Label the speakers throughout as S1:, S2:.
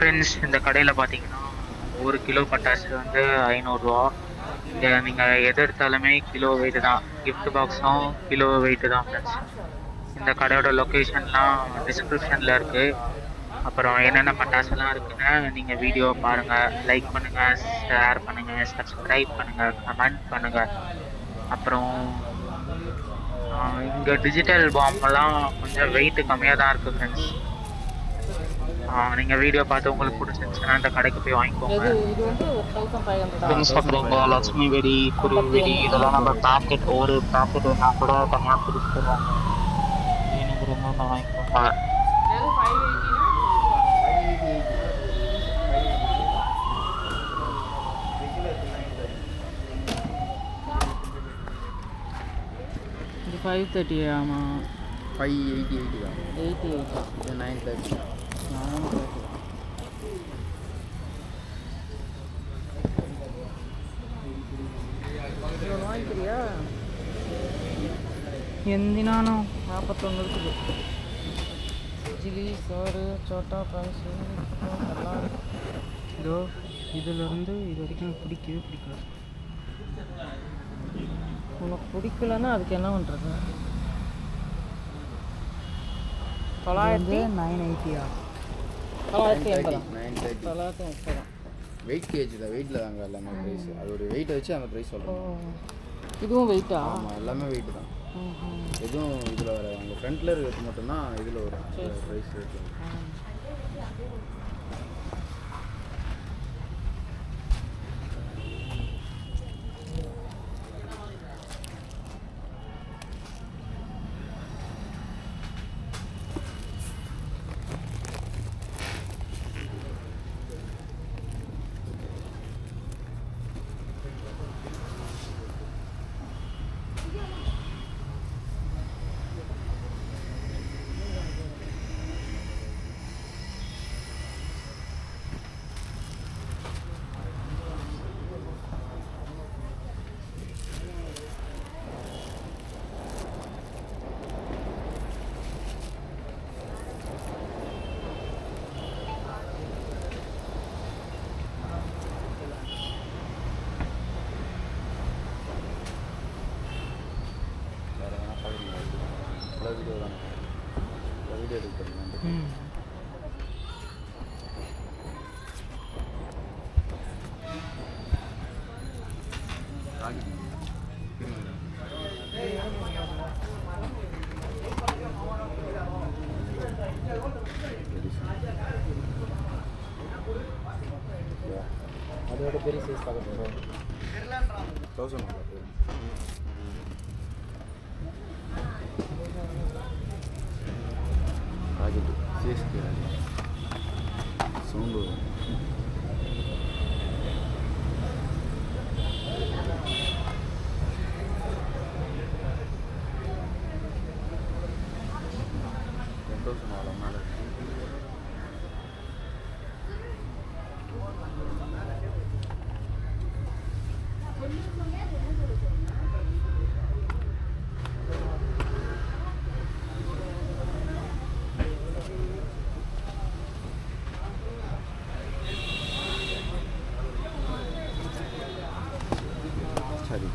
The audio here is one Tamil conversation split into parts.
S1: ஃப்ரெண்ட்ஸ், இந்த கடையில் பார்த்தீங்கன்னா 1 கிலோ பட்டாசு வந்து 500 ரூபா. இங்கே நீங்கள் எது எடுத்தாலுமே கிலோ வெயிட்டு தான். கிஃப்ட் பாக்ஸும் கிலோ வெயிட்டு தான் ஃப்ரெண்ட்ஸ். இந்த கடையோட லொக்கேஷன்லாம் டிஸ்கிரிப்ஷனில் இருக்குது. அப்புறம் என்னென்ன பட்டாசுலாம் இருக்குன்னு நீங்கள் வீடியோ பாருங்கள். லைக் பண்ணுங்கள், ஷேர் பண்ணுங்கள், சப்ஸ்கிரைப் பண்ணுங்கள், கமெண்ட் பண்ணுங்கள். அப்புறம் இங்கே டிஜிட்டல் பாம்பெல்லாம் கொஞ்சம் வெயிட் கம்மியாக தான் இருக்குது ஃப்ரெண்ட்ஸ். நீங்கள் வீடியோ பார்த்து உங்களுக்கு பிடிச்சிருந்துச்சுன்னா இந்த கடைக்கு போய் வாங்கிக்கோங்க. ஃப்ரெண்ட்ஸ் பார்க்குறீங்க, லட்சுமி வெடி, குருவி வெடி, இதெல்லாம் நம்ம பேக்கெட் ஒரு பேக்கெட் வேணா கூட தனியாக பிரித்து தருவாங்க. வேணுங்கிறவங்க வாங்கிக்கோங்க.
S2: இது 530 ஆமாம்,
S3: 588 தான்.
S2: 88
S3: இது 930.
S2: 930. வாங்கிக்கிறியா? ಎಂದಿನಾನು 41 இருக்குது. சில்லி சோறு சோட்டா ப்ரைஸு எல்லாம் இதோ இதிலேருந்து இது வரைக்கும் எனக்கு பிடிக்கவே பிடிக்காது. உனக்கு பிடிக்கலன்னா அதுக்கு என்ன பண்ணுறது? 980 930
S3: வெயிட் கேஜ் தான். வெயிட்டில் தாங்க எல்லாமே ப்ரைஸ். அது ஒரு வெயிட்டை வச்சு அந்த ப்ரைஸ் சொல்கிறோம்.
S2: இதுவும் வெயிட்டா?
S3: ஆமாம், எல்லாமே வெயிட்டு தான். எதுவும் இதில் வர அவங்க ஃப்ரண்ட்டில் இருக்கிறது மட்டும்தான் இதில் வரும் ப்ரைஸ் ரேட்டு. வீடியோ எடுக்கிறேன். அதோட பெரிய சைஸ் பார்க்க 1000 ராக்கெட்டு சிஎஸ்கே சவுண்டு வரும். சரி,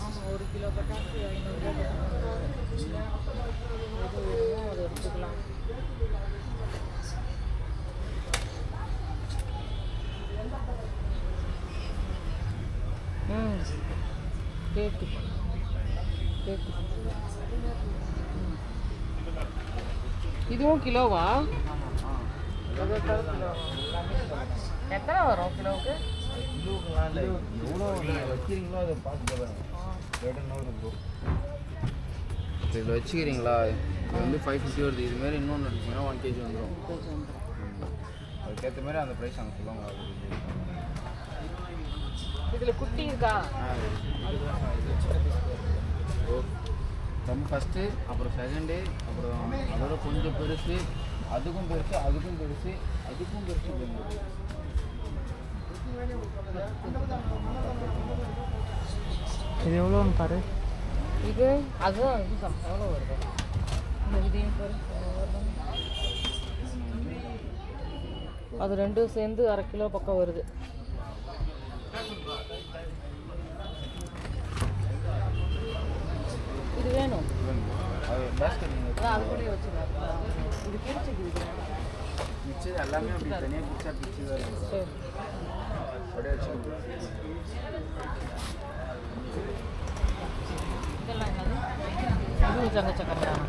S2: ஆமாம், 1 கிலோ பட்டாசு 500 எது வேணுமோ அதை எடுத்துக்கலாம். கேக்கு கேக்கு இதுவும் கிலோவா? எத்தனை வரும் கிலோவுக்கு?
S3: எவ்வளோ வைக்கிறீங்களோ அதை பார்த்து இதில் வச்சுக்கிறீங்களா? இது வந்து 550 வருது. இதுமாரி இன்னொன்று எடுத்தீங்கன்னா 1 kg வந்துடும். அதுக்கேற்ற மாதிரி அந்த ப்ரைஸ் அங்கே சொல்லுவாங்க.
S2: இதில் குட்டி இருக்கா?
S3: ரொம்ப ஃபஸ்ட்டு, அப்புறம் செகண்டு, அப்புறம் அதோட கொஞ்சம் பெருசு, அதுக்கும் பெருசு, அதுக்கும் பெருசு, அதுக்கும் பெருசு.
S2: இது எவ்வளோன்னு பாரு. இது அதுதான் இது எவ்வளோ வருது? இந்த இதையும் பாரு. அது ரெண்டும் சேர்ந்து 1/2 கிலோ பக்கம் வருது. இது வேணும். அதான் அது கூட வச்சுருக்கேன். இது பிரிச்சுக்குது.
S3: மிச்சது எல்லாமே அப்படி தனியாக பிடிச்சா பிடிச்சி தான் இருக்கும்.
S2: சரி,
S3: அப்படியே வச்சுக்கோங்க.
S2: இதெல்லாம் என்னது? இது சங்கு சக்கரம்.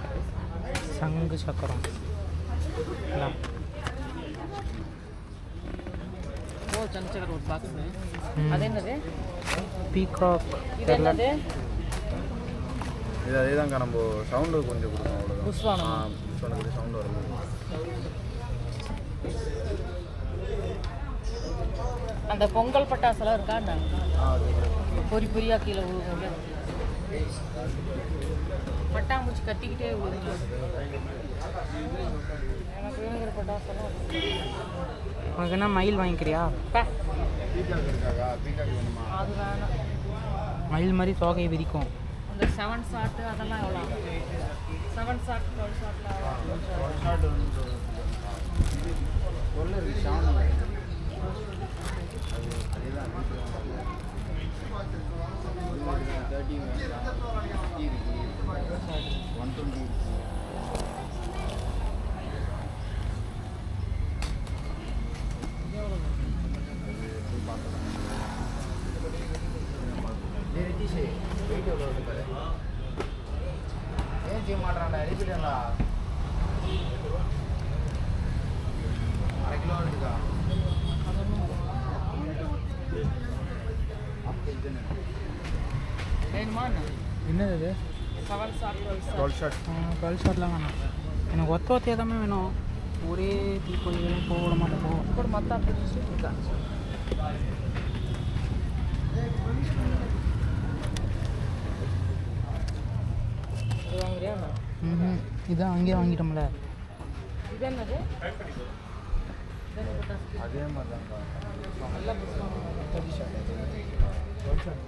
S2: சங்கு சக்கரம். ஓ, சங்கு சக்கரம் ஒரு பாக்ஸு. அது என்னது? பீகாக். இது என்னது?
S3: இது அதே தாங்க, நம்ம சவுண்டு கொஞ்சம் கொடுக்கணும், அவ்வளோதான்.
S2: புஷ்வானம்.
S3: புஷ்வானத்துக்கு சவுண்டு வருது.
S2: அந்த பொங்கல் பட்டாசெல்லாம் இருக்கா? பொறி பொரியாக கீழே விழுகுங்க. பட்டாம்பூச்சி கட்டிக்கிட்டே விழுகுங்க. எனக்கு வேணுங்கிற பட்டாசெல்லாம் உனக்கு என்ன மயில் வாங்கிக்கிறியா?
S3: பீகாக் இருக்காக்கா? பீகாக் வேணுமா?
S2: அது வேணாம்.
S4: மயில் மாதிரி தோகையை விரிக்கும்.
S2: அந்த 7 ஷாட்டு அதெல்லாம் எவ்வளோ? 7 ஷாட் 12 ஷாட்டில்
S3: ஒரு ஷாட் வந்து பொருள் இருக்குது. ஷான் அது அதுதான் 30 50 இருக்குது, 120 இருக்குது. ஏன் செய்ய மாட்டான்டா? எடுக்கலா 1/2 கிலோ எடுத்துக்கா.
S2: வேணுமா?
S4: என்னது இது?
S2: 7 ஷாட்
S3: 12 ஷாட்.
S4: 12 ஷாட்லாம் வேணாம். எனக்கு ஒத்தையாக தான் வேணும். ஒரே தீப்பொறிகளும் போக விட மாட்டேன். போக
S2: கூட மற்ற இருக்கா? இது வாங்குறியா?
S4: இதான் அங்கேயே வாங்கிட்டோம்ல.
S2: இது என்னது?
S3: அதே மாதிரி தான்க்கா.
S2: நல்லா புஷ்வானம்.
S3: 30 ஷாட். 12 ஷாட்.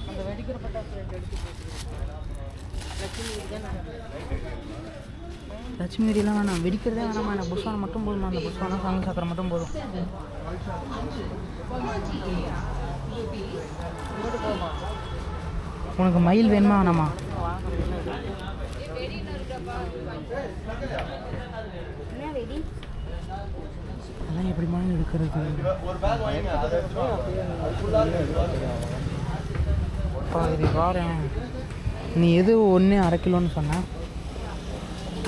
S2: அந்த வெடிக்கிற பட்டாசு 2 எடுத்து போட்டுருக்கேன். லட்சுமி இதுதான்.
S4: லட்சுமி வெடிலாம் வேணாம். வெடிக்கிறதே வேணாமா? எனக்கு புஷ்வானம் மட்டும் போதுமா? அந்த புஷ்வானம் சங்கு சக்கரம் மட்டும் போதும்.
S2: இங்கோட்டு போமா?
S4: உனக்கு மயில் வேணுமா வேணாமா? அதெல்லாம் எப்படி மாதிரி எடுக்கிறது? இது பாரு, நீ எது 1 1/2 கிலோன்னு சொன்ன?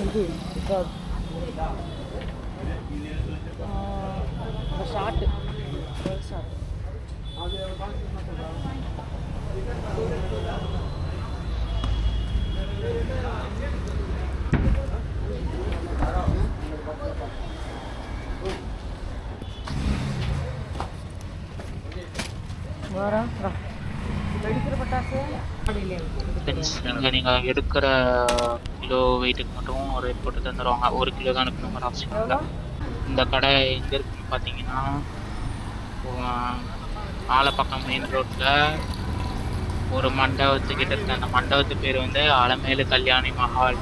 S2: இது இந்த ஷாட்டு 12 ஷாட். வேற வெடிக்கிற பட்டாசு
S1: ஃப்ரெண்ட்ஸ். இங்கே நீங்கள் எடுக்கிற கிலோ வெயிட்டுக்கு மட்டும் ரேட் போட்டு தந்துடுவாங்க. 1 கிலோ தான் எடுக்கணுங்கிற அவசியம் இல்லை. இந்த கடை எங்கே இருக்குன்னு பார்த்தீங்கன்னா ஆலப்பக்கம் மெயின் ரோட்டில் ஒரு மண்டபத்துக்கிட்ட இருக்கு. அந்த மண்டபத்து பேர் வந்து அலமேலு கல்யாணி மஹால்.